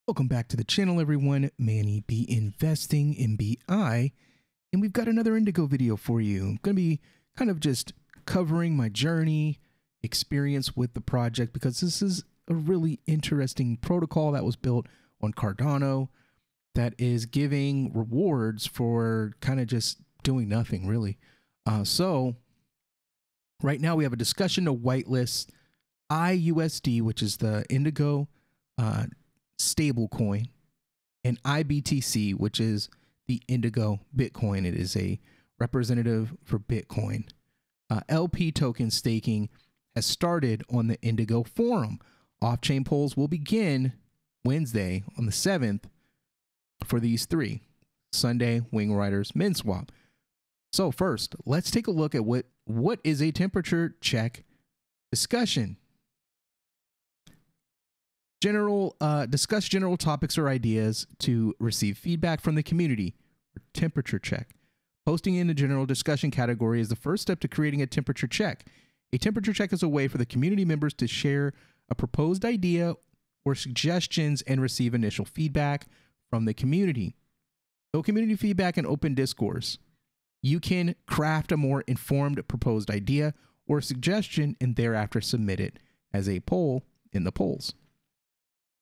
Welcome back to the channel, everyone. Manny B Investing MBI, and we've got another Indigo video for you. I'm going to be kind of just covering my journey, experience with the project, because this is a really interesting protocol that was built on Cardano that is giving rewards for kind of just doing nothing, really. So right now we have a discussion to whitelist IUSD, which is the Indigo stable coin, and IBTC, which is the Indigo Bitcoin. It is a representative for Bitcoin. LP token staking has started on the Indigo forum. Off-chain polls will begin Wednesday on the 7th for these three: Sunday, Wing Riders, MinSwap. So first, let's take a look at what is a temperature check discussion. Discuss general topics or ideas to receive feedback from the community, or temperature check. Posting in the general discussion category is the first step to creating a temperature check. A temperature check is a way for the community members to share a proposed idea or suggestions and receive initial feedback from the community. So community feedback and open discourse. You can craft a more informed proposed idea or suggestion and thereafter submit it as a poll in the polls.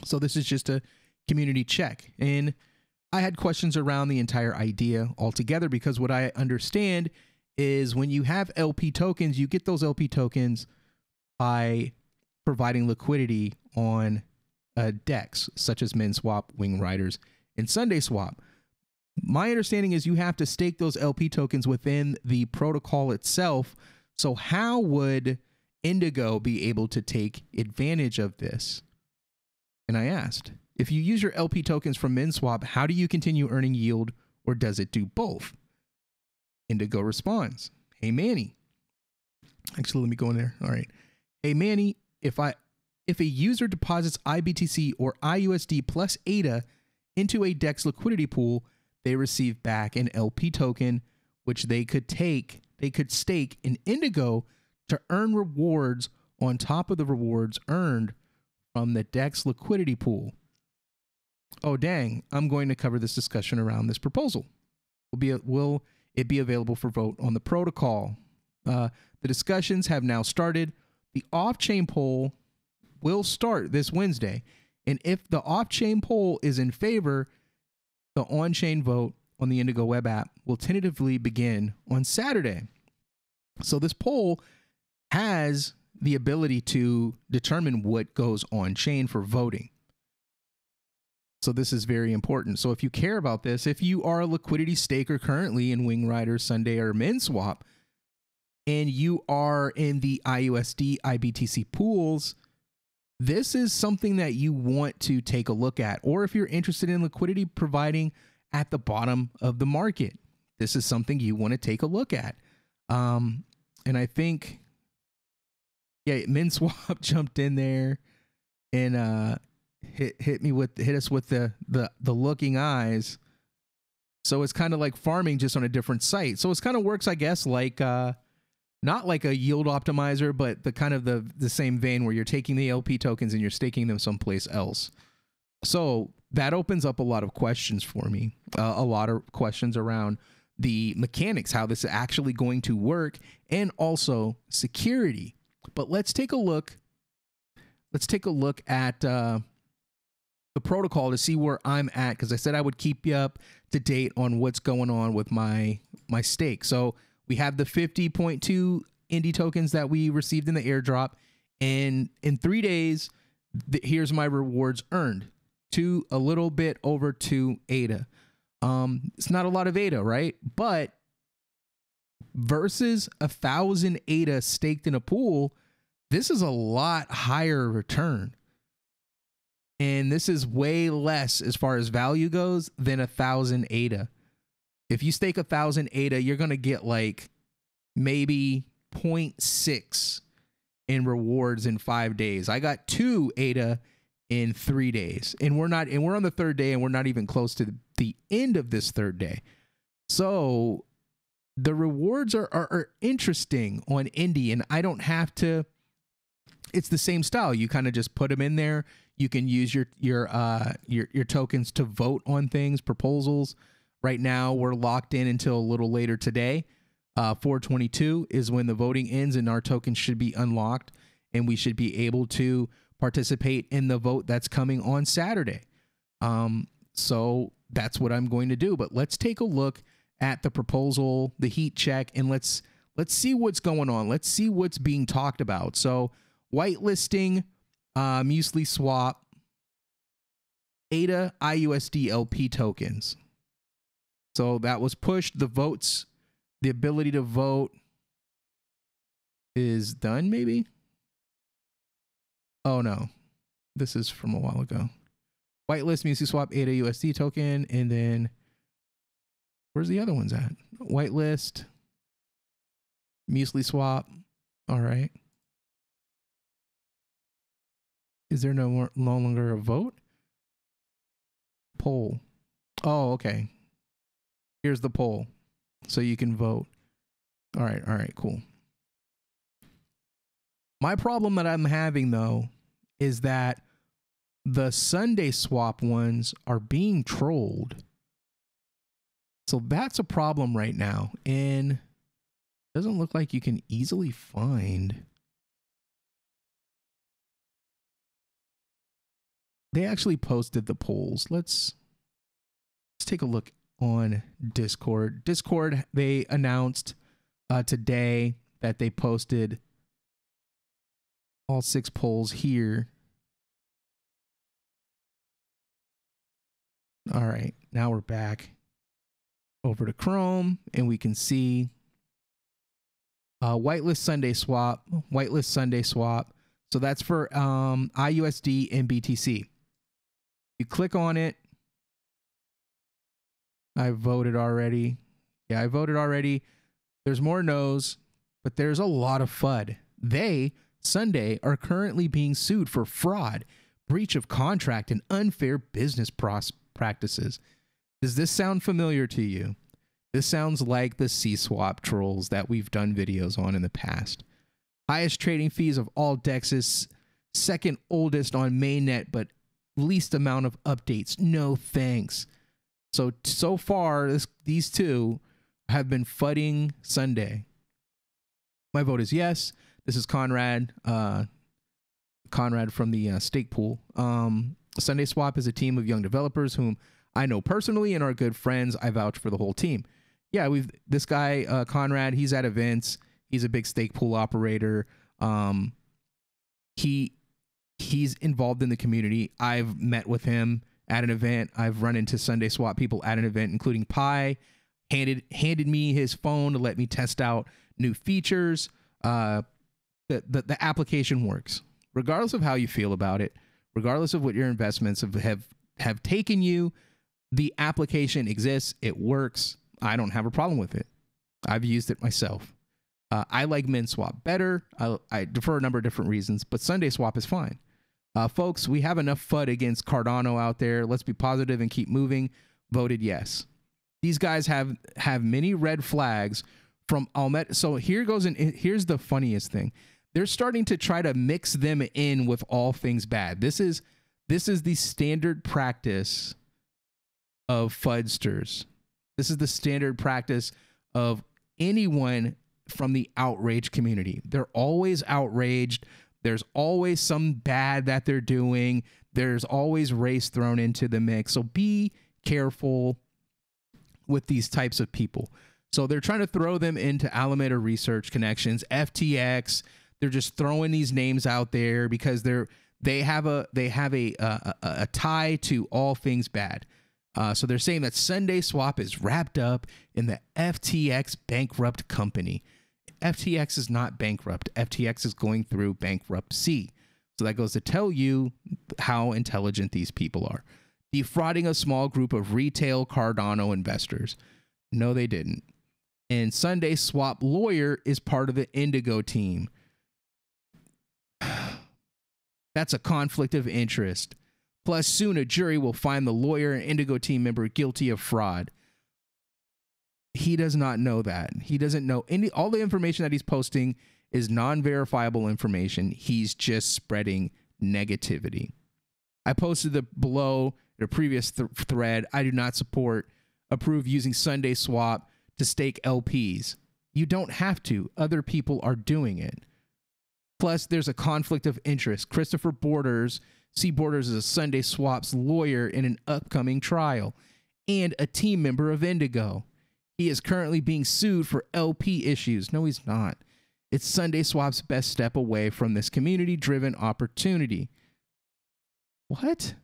So this is just a community check. And I had questions around the entire idea altogether, because what I understand is when you have LP tokens, you get those LP tokens by providing liquidity on DEX, such as MinSwap, Wing Riders, and SundaySwap. My understanding is you have to stake those LP tokens within the protocol itself. So how would Indigo be able to take advantage of this? And I asked, if you use your LP tokens from MinSwap, how do you continue earning yield, or does it do both? Indigo responds, hey Manny. Actually, let me go in there. All right. Hey Manny, if a user deposits IBTC or IUSD plus ADA into a DEX liquidity pool, they receive back an LP token, which they could stake in Indigo to earn rewards on top of the rewards earned from the DEX liquidity pool. Oh dang, I'm going to cover this discussion around this proposal. Will it be available for vote on the protocol? The discussions have now started. The off-chain poll will start this Wednesday, and if the off-chain poll is in favor, the on-chain vote on the Indigo web app will tentatively begin on Saturday. So this poll has the ability to determine what goes on chain for voting. So this is very important. So if you care about this, if you are a liquidity staker currently in Wing Rider, Sunday, or MinSwap, and you are in the IUSD, IBTC pools, this is something that you want to take a look at. Or if you're interested in liquidity providing at the bottom of the market, this is something you want to take a look at. And I think, yeah, MinSwap jumped in there and hit us with the looking eyes. So it's kind of like farming, just on a different site. So it's kind of works, I guess, like not like a yield optimizer, but the kind of the same vein where you're taking the LP tokens and you're staking them someplace else. So that opens up a lot of questions for me. A lot of questions around the mechanics, how this is actually going to work, and also security. But let's take a look. Let's take a look at the protocol to see where I'm at, because I said I would keep you up to date on what's going on with my stake. So we have the 50.2 INDY tokens that we received in the airdrop, and in 3 days, here's my rewards earned. A little bit over 2 ADA. It's not a lot of ADA, right? But versus 1,000 ADA staked in a pool, this is a lot higher return. And this is way less as far as value goes than 1,000 ADA. If you stake 1,000 ADA, you're going to get like maybe 0.6 in rewards in 5 days. I got 2 ADA in 3 days, and we're on the third day, and we're not even close to the end of this third day. So the rewards are interesting on INDY, and I don't have to. It's the same style. You kind of just put them in there. You can use your tokens to vote on things, proposals. Right now, we're locked in until a little later today. 4/22 is when the voting ends, and our tokens should be unlocked, and we should be able to participate in the vote that's coming on Saturday. So that's what I'm going to do. But let's take a look at the proposal, the heat check, and let's see what's going on. Let's see what's being talked about. So whitelisting, muesli swap, ADA IUSD LP tokens. So that was pushed. The votes, the ability to vote is done, maybe? Oh, no. This is from a while ago. Whitelist, muesli swap, ADA USD token, and then where's the other ones at? Whitelist, muesli swap. All right. Is there no longer a vote? Poll. Oh, okay. Here's the poll. So you can vote. All right, cool. My problem that I'm having, though, is that the Sunday swap ones are being trolled. So that's a problem right now. And it doesn't look like you can easily find. They actually posted the polls. Let's take a look on Discord. Discord, they announced today that they posted all 6 polls here. All right, now we're back over to Chrome, and we can see whitelist Sunday swap, whitelist Sunday swap. So that's for IUSD and BTC. You click on it. I voted already. Yeah, I voted already. There's more no's, but there's a lot of FUD. They, Sunday, are currently being sued for fraud, breach of contract, and unfair business practices. Does this sound familiar to you? This sounds like the CSWAP trolls that we've done videos on in the past. Highest trading fees of all DEXs, second oldest on mainnet, but least amount of updates. No thanks. So far, these two have been fudding Sunday. My vote is yes. This is Conrad. Conrad from the stake pool. Sunday Swap is a team of young developers whom I know personally and are good friends. I vouch for the whole team. Yeah, this guy Conrad. He's at events. He's a big stake pool operator. He's involved in the community. I've met with him at an event. I've run into Sunday Swap people at an event, including Pi. Handed me his phone to let me test out new features. The application works. Regardless of how you feel about it, regardless of what your investments have taken you, the application exists. It works. I don't have a problem with it. I've used it myself. I like MinSwap better. I for a number of different reasons, but Sunday Swap is fine. Folks, we have enough FUD against Cardano out there. Let's be positive and keep moving. Voted yes. These guys have many red flags from Almet. So here goes, and here's the funniest thing. They're starting to try to mix them in with all things bad. This is the standard practice of FUDsters. This is the standard practice of anyone from the outrage community. They're always outraged. There's always some bad that they're doing. There's always race thrown into the mix. So be careful with these types of people. So they're trying to throw them into Alameda Research Connections, FTX. They're just throwing these names out there because they have a tie to all things bad. So they're saying that Sunday Swap is wrapped up in the FTX bankrupt company. FTX is not bankrupt. FTX is going through bankruptcy. So that goes to tell you how intelligent these people are. Defrauding a small group of retail Cardano investors. No, they didn't. And Sunday Swap lawyer is part of the Indigo team. That's a conflict of interest. Plus, soon a jury will find the lawyer and Indigo team member guilty of fraud. He does not know that. He doesn't know all the information that he's posting is non-verifiable information. He's just spreading negativity. I posted below the previous thread. I do not approve using CSWAP to stake LPs. You don't have to. Other people are doing it. Plus, there's a conflict of interest. Christopher Borders, Borders is a CSWAP's lawyer in an upcoming trial and a team member of Indigo. He is currently being sued for LP issues. No, he's not. It's CSWAP's best step away from this community-driven opportunity. What?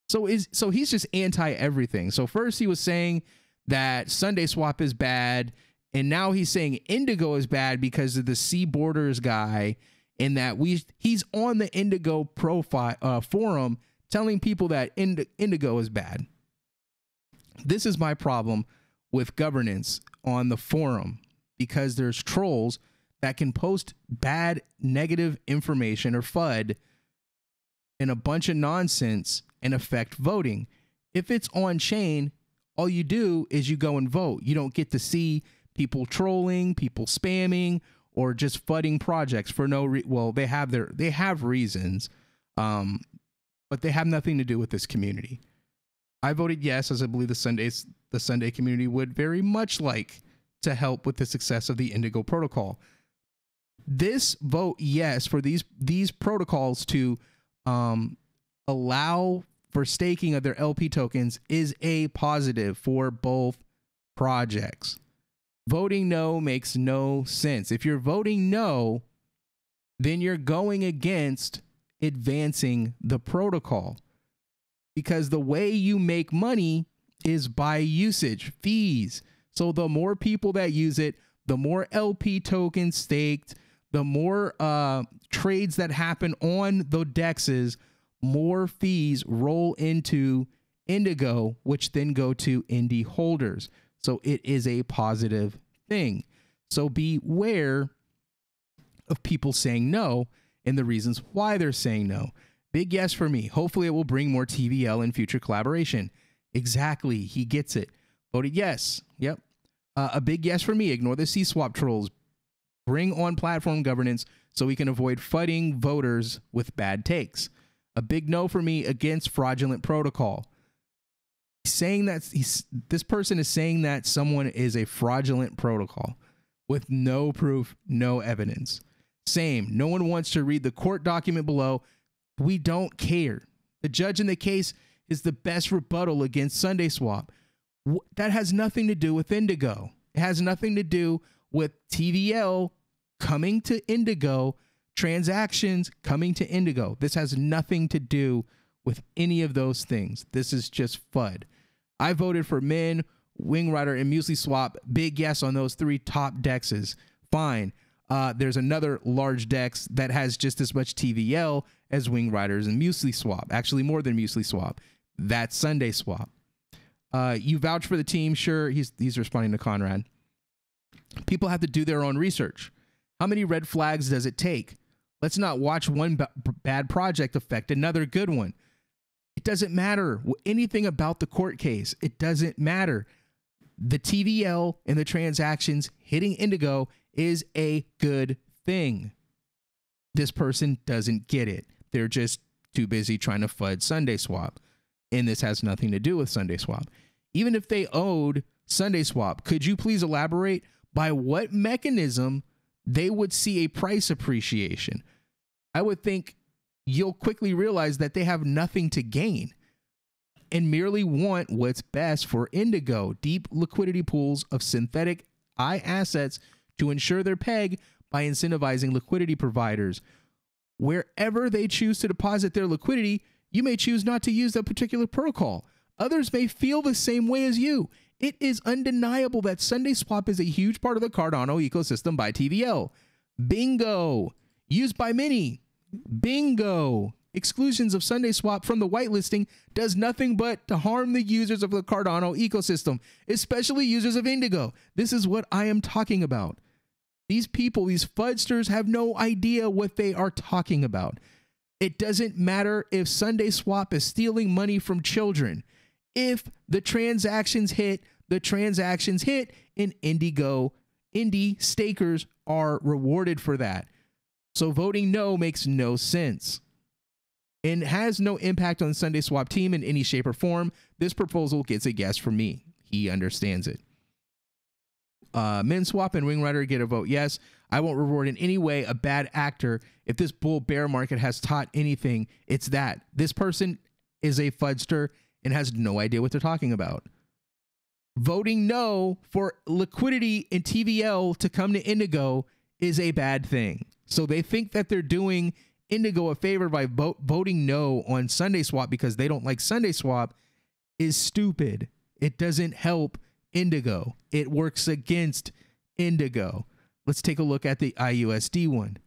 So he's just anti-everything. So first he was saying that CSWAP is bad, and now he's saying Indigo is bad because of the Borders guy, and that he's on the Indigo profile forum telling people that Indigo is bad. This is my problem with governance on the forum, because there's trolls that can post bad, negative information or FUD and a bunch of nonsense and affect voting. If it's on chain, all you do is you go and vote. You don't get to see people trolling, people spamming, or just FUDding projects for no well, they have reasons, but they have nothing to do with this community. I voted yes, as I believe the Sunday community would very much like to help with the success of the Indigo protocol. This vote yes for these protocols to allow for staking of their LP tokens is a positive for both projects. Voting no makes no sense. If you're voting no, then you're going against advancing the protocol, because the way you make money is by usage fees. So the more people that use it, the more LP tokens staked, the more trades that happen on the DEXs, more fees roll into Indigo, which then go to INDY holders. So it is a positive thing. So beware of people saying no and the reasons why they're saying no. Big yes for me. Hopefully it will bring more TVL and future collaboration. Exactly. He gets it. Voted yes. Yep. A big yes for me. Ignore the CSWAP trolls. Bring on platform governance so we can avoid FUDding voters with bad takes. A big no for me against fraudulent protocol. Saying that this person is saying that someone is a fraudulent protocol with no proof, no evidence. Same. No one wants to read the court document below. We don't care. The judge in the case is the best rebuttal against CSWAP. That has nothing to do with Indigo. It has nothing to do with TVL coming to Indigo, transactions coming to Indigo. This has nothing to do with any of those things. This is just FUD. I voted for Min, Wing Rider, and Muesli Swap. Big yes on those three top dexes. Fine. There's another large dex that has just as much TVL as Wing Riders and Muesli Swap. Actually, more than Muesli Swap. That's Sunday Swap. You vouch for the team? Sure. He's responding to Conrad. People have to do their own research. How many red flags does it take? Let's not watch one bad project affect another good one. It doesn't matter anything about the court case. It doesn't matter. The TVL and the transactions hitting Indigo is a good thing. This person doesn't get it. They're just too busy trying to FUD Sunday Swap. And this has nothing to do with Sunday Swap. Even if they owed Sunday Swap, could you please elaborate by what mechanism they would see a price appreciation? I would think you'll quickly realize that they have nothing to gain and merely want what's best for Indigo, deep liquidity pools of synthetic I assets to ensure their peg by incentivizing liquidity providers. Wherever they choose to deposit their liquidity, you may choose not to use that particular protocol. Others may feel the same way as you. It is undeniable that Sunday Swap is a huge part of the Cardano ecosystem by TVL. Bingo. Used by many. Bingo. Exclusions of Sunday Swap from the whitelisting does nothing but to harm the users of the Cardano ecosystem, especially users of Indigo. This is what I am talking about. These people, these fudsters, have no idea what they are talking about. It doesn't matter if Sunday Swap is stealing money from children. If the transactions hit, and Indigo, Indy stakers are rewarded for that. So voting no makes no sense. and has no impact on Sunday Swap team in any shape or form. This proposal gets a yes from me. He understands it. Men Swap and Wing Rider get a vote yes. I won't reward in any way a bad actor. If this bull bear market has taught anything, it's that this person is a fudster and has no idea what they're talking about. Voting no for liquidity in TVL to come to Indigo is a bad thing. So they think that they're doing Indigo a favor by voting no on Sunday Swap because they don't like Sunday Swap is stupid. It doesn't help Indigo. It works against Indigo. Let's take a look at the IUSD one.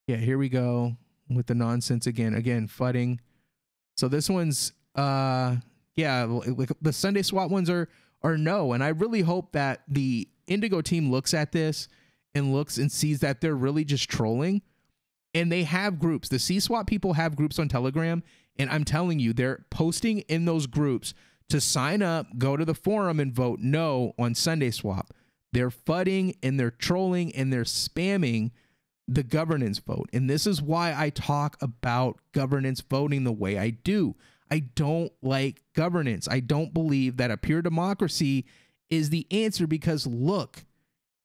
Yeah, here we go with the nonsense again. Again, fudding. So this one's yeah, like the Sunday Swap ones are no, and I really hope that the Indigo team looks at this and looks and sees that they're really just trolling. And they have groups. The CSWAP people have groups on Telegram, and I'm telling you, they're posting in those groups to sign up, go to the forum, and vote no on Sunday Swap. They're fudding and they're trolling and they're spamming the governance vote. And this is why I talk about governance voting the way I do. I don't like governance. I don't believe that a pure democracy is the answer because look,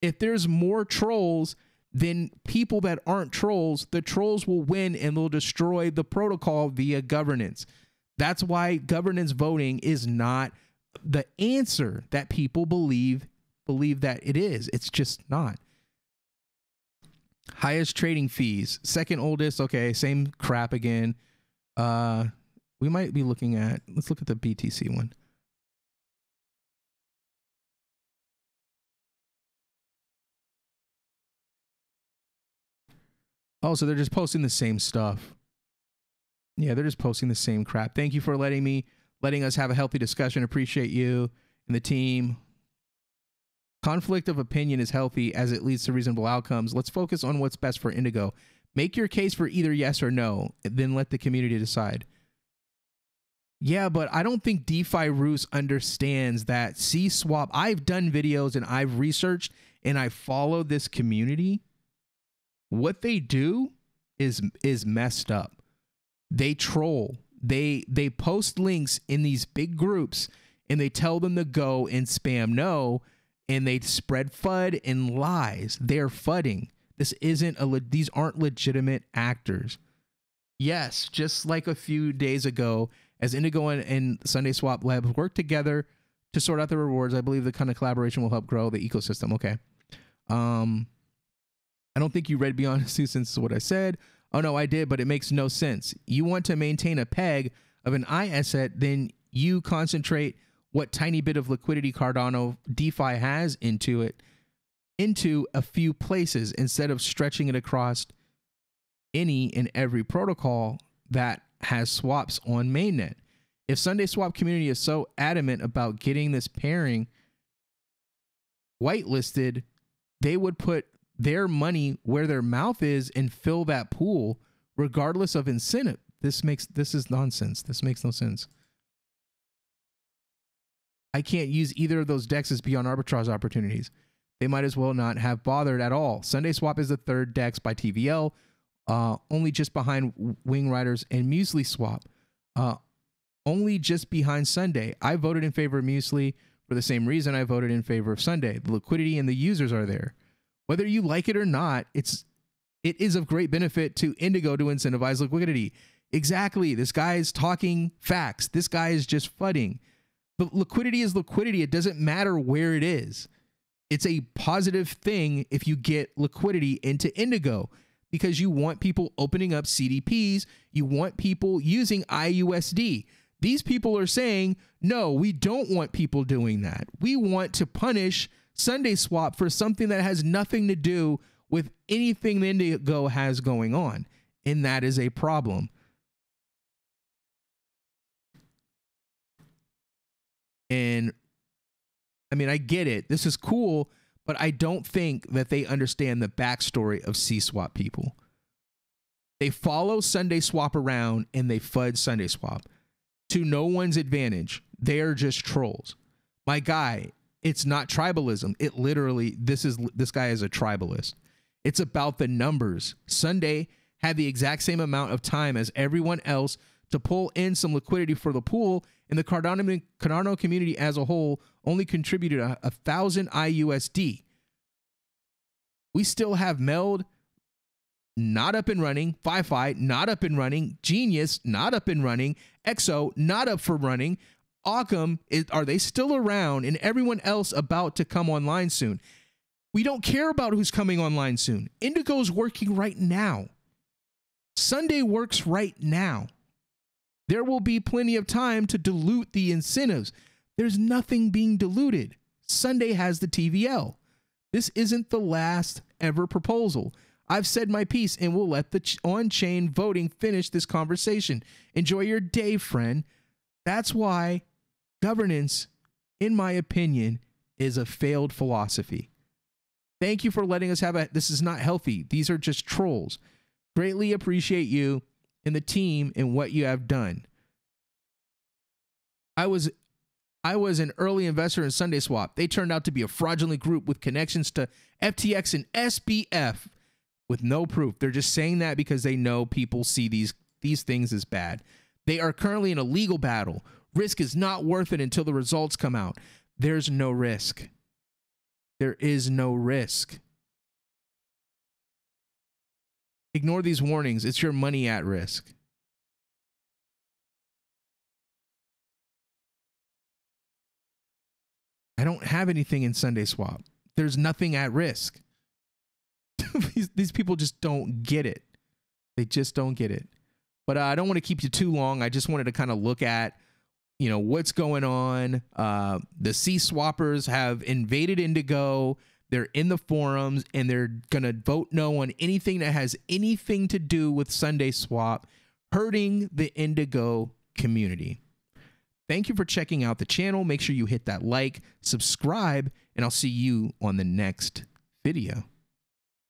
if there's more trolls than people that aren't trolls, the trolls will win and they'll destroy the protocol via governance. That's why governance voting is not the answer that people believe that it is. It's just not. Highest trading fees, second oldest. Okay, same crap again. We might be looking at, let's look at the BTC one. Oh, so they're just posting the same stuff. Yeah, they're just posting the same crap. Thank you for letting us have a healthy discussion. Appreciate you and the team. Conflict of opinion is healthy as it leads to reasonable outcomes. Let's focus on what's best for Indigo. Make your case for either yes or no, and then let the community decide. Yeah, but I don't think DeFi Roos understands that CSWAP. I've done videos and I've researched and I followed this community. What they do is messed up. They troll. They post links in these big groups and they tell them to go and spam no, and they spread FUD and lies. They're fudding. This isn't these aren't legitimate actors. Yes, just like a few days ago, as Indigo and Sunday Swap Labs work together to sort out the rewards, I believe the kind of collaboration will help grow the ecosystem. Okay. I don't think you read beyond a sentence is what I said. Oh no, I did, but it makes no sense. You want to maintain a peg of an I asset, then you concentrate what tiny bit of liquidity Cardano DeFi has into a few places instead of stretching it across any and every protocol that has swaps on mainnet. If Sunday Swap community is so adamant about getting this pairing whitelisted, they would put their money where their mouth is and fill that pool regardless of incentive. This is nonsense. This makes no sense. I can't use either of those dexes beyond arbitrage opportunities. They might as well not have bothered at all. Sunday Swap is the third dex by TVL, only just behind Wing Riders and Muesli Swap, only just behind Sunday. I voted in favor of Muesli for the same reason I voted in favor of Sunday. The liquidity and the users are there. Whether you like it or not, it is of great benefit to Indigo to incentivize liquidity. Exactly. This guy is talking facts. This guy is just fudding. But liquidity is liquidity. It doesn't matter where it is. It's a positive thing if you get liquidity into Indigo because you want people opening up CDPs. You want people using IUSD. These people are saying, no, we don't want people doing that. We want to punish Sunday Swap for something that has nothing to do with anything the Indigo has going on. And that is a problem. And I mean, I get it. This is cool, but I don't think that they understand the backstory of CSWAP people. They follow Sunday Swap around and they FUD Sunday Swap to no one's advantage. They are just trolls. My guy, It's not tribalism. It literally, this guy is a tribalist. It's about the numbers. Sunday had the exact same amount of time as everyone else to pull in some liquidity for the pool, and the Cardano community as a whole only contributed 1,000 IUSD. We still have Meld not up and running, Fi-Fi not up and running, Genius not up and running, EXO not up for running, Occam, are they still around, and everyone else about to come online soon. We don't care about who's coming online soon. Indigo's working right now. Sunday works right now. There will be plenty of time to dilute the incentives. There's nothing being diluted. Sunday has the TVL. This isn't the last ever proposal. I've said my piece, and we'll let the on-chain voting finish this conversation. Enjoy your day, friend. That's why governance, in my opinion, is a failed philosophy. Thank you for letting us have this is not healthy. These are just trolls. Greatly appreciate you and the team and what you have done. I was an early investor in SundaySwap. They turned out to be a fraudulent group with connections to FTX and SBF with no proof. They're just saying that because they know people see these things as bad. They are currently in a legal battle. Risk is not worth it until the results come out. There's no risk. There is no risk. Ignore these warnings. It's your money at risk. I don't have anything in SundaySwap. There's nothing at risk. These people just don't get it. They just don't get it. But I don't want to keep you too long. I just wanted to kind of look at, what's going on. The C-swappers have invaded Indigo. They're in the forums, and they're going to vote no on anything that has anything to do with SundaySwap, hurting the Indigo community. Thank you for checking out the channel. Make sure you hit that like, subscribe, and I'll see you on the next video.